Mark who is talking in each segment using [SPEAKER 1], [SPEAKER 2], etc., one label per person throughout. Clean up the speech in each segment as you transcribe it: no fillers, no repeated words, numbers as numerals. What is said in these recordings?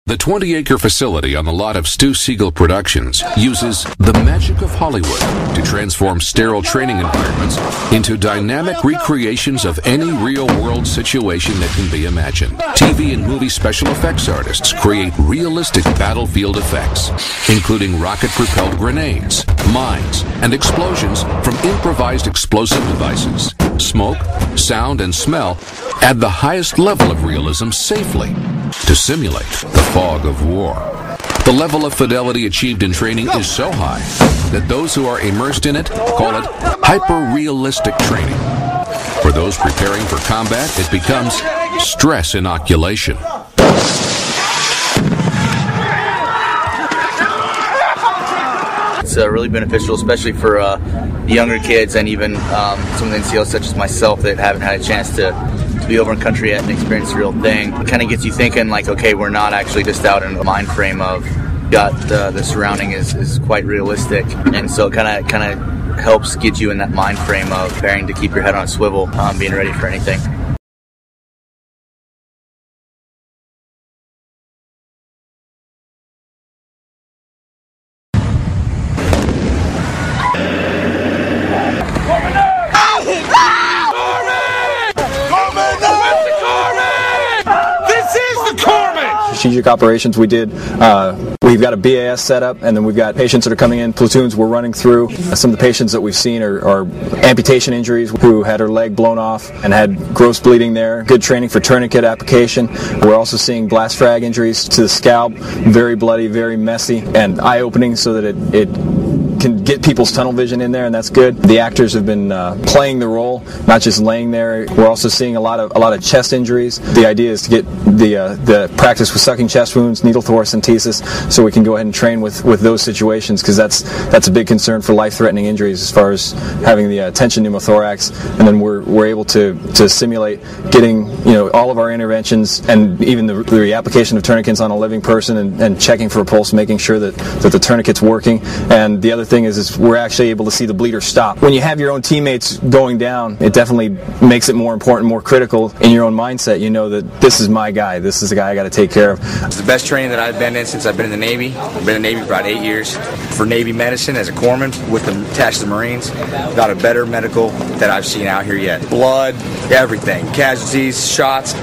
[SPEAKER 1] The 20-acre facility on the lot of Stu Siegel Productions uses the magic of Hollywood to transform sterile training environments into dynamic recreations of any real-world situation that can be imagined. TV and movie special effects artists create realistic battlefield effects, including rocket-propelled grenades, mines, and explosions from improvised explosive devices. Smoke, sound, and smell add the highest level of realism safely to simulate the fog of war. The level of fidelity achieved in training is so high that those who are immersed in it call it hyper-realistic training. For those preparing for combat, it becomes stress inoculation.
[SPEAKER 2] It's really beneficial, especially for younger kids and even some of the NCOs such as myself that haven't had a chance to be over in country yet and experience the real thing. It kind of gets you thinking like, okay, we're not actually just out in a mind frame of the surrounding is quite realistic, and so it kind of helps get you in that mind frame of preparing to keep your head on a swivel, being ready for anything.
[SPEAKER 3] Strategic operations we did. We've got a BAS set up, and then we've got patients that are coming in, platoons we're running through. Some of the patients that we've seen are amputation injuries, who had her leg blown off and had gross bleeding there. Good training for tourniquet application. We're also seeing blast frag injuries to the scalp, very bloody, very messy, and eye-opening so that it can get people's tunnel vision in there, and that's good. The actors have been playing the role, not just laying there. We're also seeing a lot of chest injuries. The idea is to get the practice with sucking chest wounds, needle thoracentesis, so we can go ahead and train with those situations, because that's a big concern for life-threatening injuries as far as having the tension pneumothorax. And then we're able to simulate getting all of our interventions, and even the application of tourniquets on a living person, and checking for a pulse, making sure that the tourniquet's working. And the other thing is we're actually able to see the bleeder stop. When you have your own teammates going down, it definitely makes it more important, more critical in your own mindset. You know that this is my guy. This is the guy I got to take care of.
[SPEAKER 4] It's the best training that I've been in since I've been in the Navy. I've been in the Navy for about 8 years. For Navy medicine as a corpsman attached to the Marines, got a better medical that I've seen out here yet. Blood, everything, casualties, shots.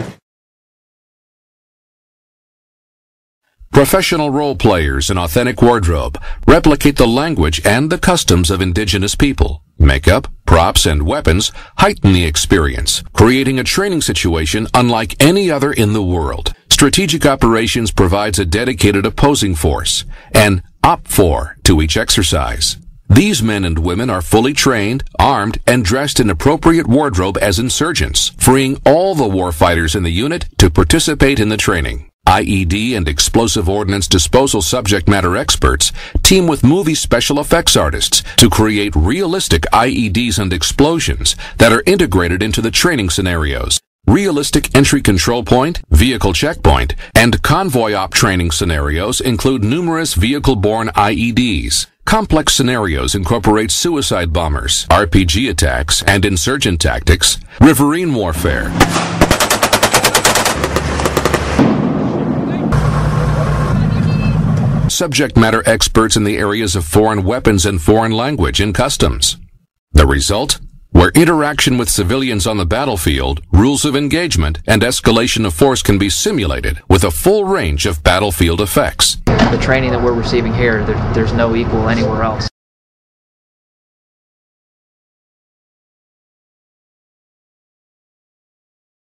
[SPEAKER 1] Professional role players in authentic wardrobe replicate the language and the customs of indigenous people. Makeup, props, and weapons heighten the experience, creating a training situation unlike any other in the world. Strategic Operations provides a dedicated opposing force, an OPFOR, to each exercise. These men and women are fully trained, armed, and dressed in appropriate wardrobe as insurgents, freeing all the warfighters in the unit to participate in the training. IED and explosive ordnance disposal subject matter experts team with movie special effects artists to create realistic IEDs and explosions that are integrated into the training scenarios. Realistic entry control point, vehicle checkpoint, and convoy op training scenarios include numerous vehicle-borne IEDs. Complex scenarios incorporate suicide bombers, RPG attacks, and insurgent tactics, riverine warfare. Subject matter experts in the areas of foreign weapons and foreign language and customs. The result? Where interaction with civilians on the battlefield, rules of engagement, and escalation of force can be simulated with a full range of battlefield effects.
[SPEAKER 5] The training that we're receiving here, there's no equal anywhere else.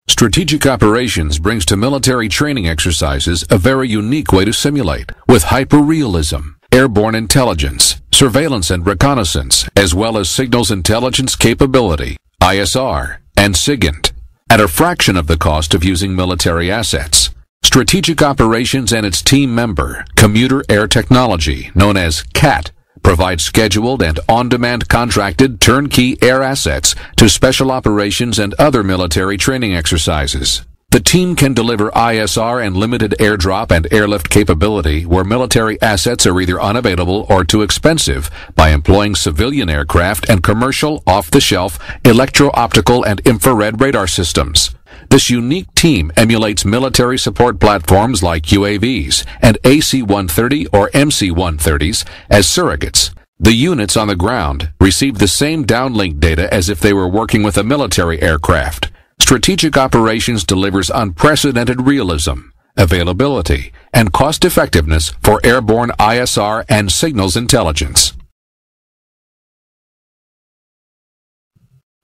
[SPEAKER 1] Strategic Operations brings to military training exercises a very unique way to simulate, with hyper-realism, airborne intelligence, surveillance and reconnaissance, as well as signals intelligence capability, ISR, and SIGINT, at a fraction of the cost of using military assets. Strategic Operations and its team member, Commuter Air Technology, known as CAT, provide scheduled and on-demand contracted turnkey air assets to special operations and other military training exercises. The team can deliver ISR and limited airdrop and airlift capability where military assets are either unavailable or too expensive by employing civilian aircraft and commercial, off-the-shelf, electro-optical and infrared radar systems. This unique team emulates military support platforms like UAVs and AC-130 or MC-130s as surrogates. The units on the ground receive the same downlink data as if they were working with a military aircraft. Strategic Operations delivers unprecedented realism, availability, and cost-effectiveness for airborne ISR and signals intelligence.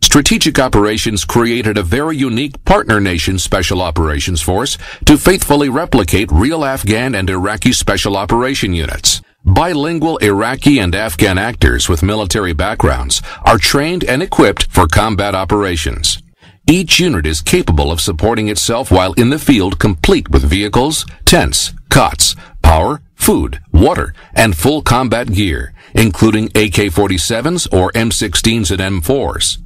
[SPEAKER 1] Strategic Operations created a very unique partner nation Special Operations Force to faithfully replicate real Afghan and Iraqi Special Operation units. Bilingual Iraqi and Afghan actors with military backgrounds are trained and equipped for combat operations. Each unit is capable of supporting itself while in the field, complete with vehicles, tents, cots, power, food, water, and full combat gear, including AK-47s or M16s and M4s.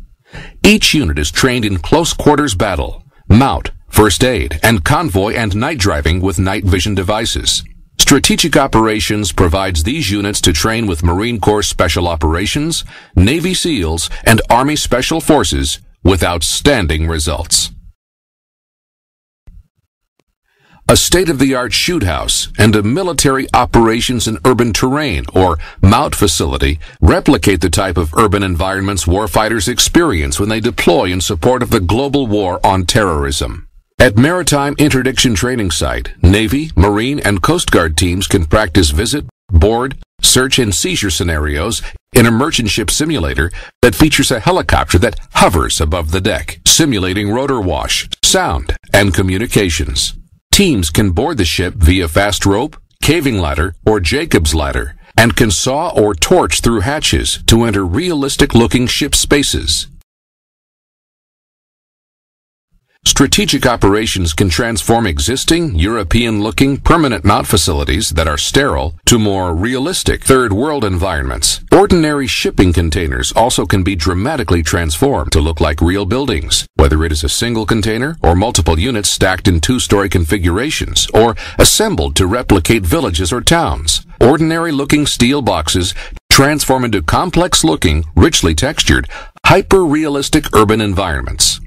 [SPEAKER 1] Each unit is trained in close quarters battle, mount, first aid, and convoy and night driving with night vision devices. Strategic Operations provides these units to train with Marine Corps Special Operations, Navy SEALs, and Army Special Forces with outstanding results. A state-of-the-art shoot house and a military operations in urban terrain or MOUT facility replicate the type of urban environments warfighters experience when they deploy in support of the global war on terrorism. At Maritime Interdiction Training Site, Navy, Marine, and Coast Guard teams can practice visit, board, search, and seizure scenarios in a merchant ship simulator that features a helicopter that hovers above the deck, simulating rotor wash, sound, and communications. Teams can board the ship via fast rope, caving ladder, or Jacob's ladder, and can saw or torch through hatches to enter realistic-looking ship spaces. Strategic Operations can transform existing, European-looking permanent MOUT facilities that are sterile to more realistic third-world environments. Ordinary shipping containers also can be dramatically transformed to look like real buildings, whether it is a single container or multiple units stacked in two-story configurations or assembled to replicate villages or towns. Ordinary-looking steel boxes transform into complex-looking, richly textured, hyper-realistic urban environments.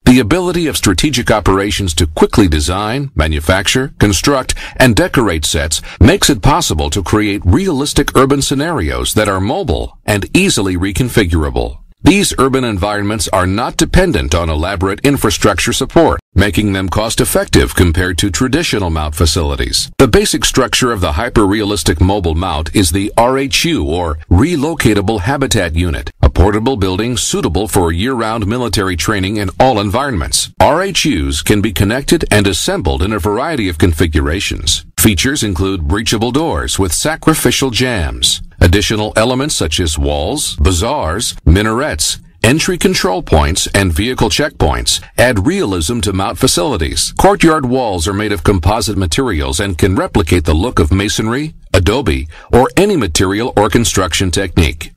[SPEAKER 1] The ability of Strategic Operations to quickly design, manufacture, construct, and decorate sets makes it possible to create realistic urban scenarios that are mobile and easily reconfigurable. These urban environments are not dependent on elaborate infrastructure support, making them cost-effective compared to traditional MOUT facilities. The basic structure of the hyper-realistic mobile MOUT is the RHU, or Relocatable Habitat Unit, a portable building suitable for year-round military training in all environments. RHUs can be connected and assembled in a variety of configurations. Features include breachable doors with sacrificial jambs. Additional elements such as walls, bazaars, minarets, entry control points, and vehicle checkpoints add realism to MOUT facilities. Courtyard walls are made of composite materials and can replicate the look of masonry, adobe, or any material or construction technique.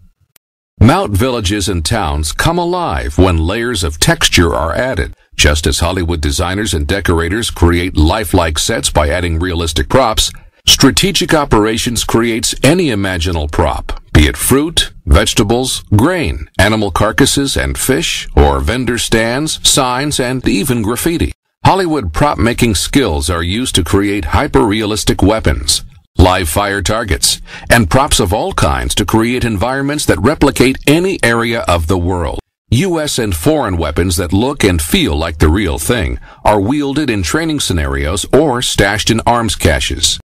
[SPEAKER 1] MOUT villages and towns come alive when layers of texture are added. Just as Hollywood designers and decorators create lifelike sets by adding realistic props, Strategic Operations creates any imaginable prop, be it fruit, vegetables, grain, animal carcasses and fish, or vendor stands, signs, and even graffiti. Hollywood prop-making skills are used to create hyper-realistic weapons, live fire targets, and props of all kinds to create environments that replicate any area of the world. U.S. and foreign weapons that look and feel like the real thing are wielded in training scenarios or stashed in arms caches.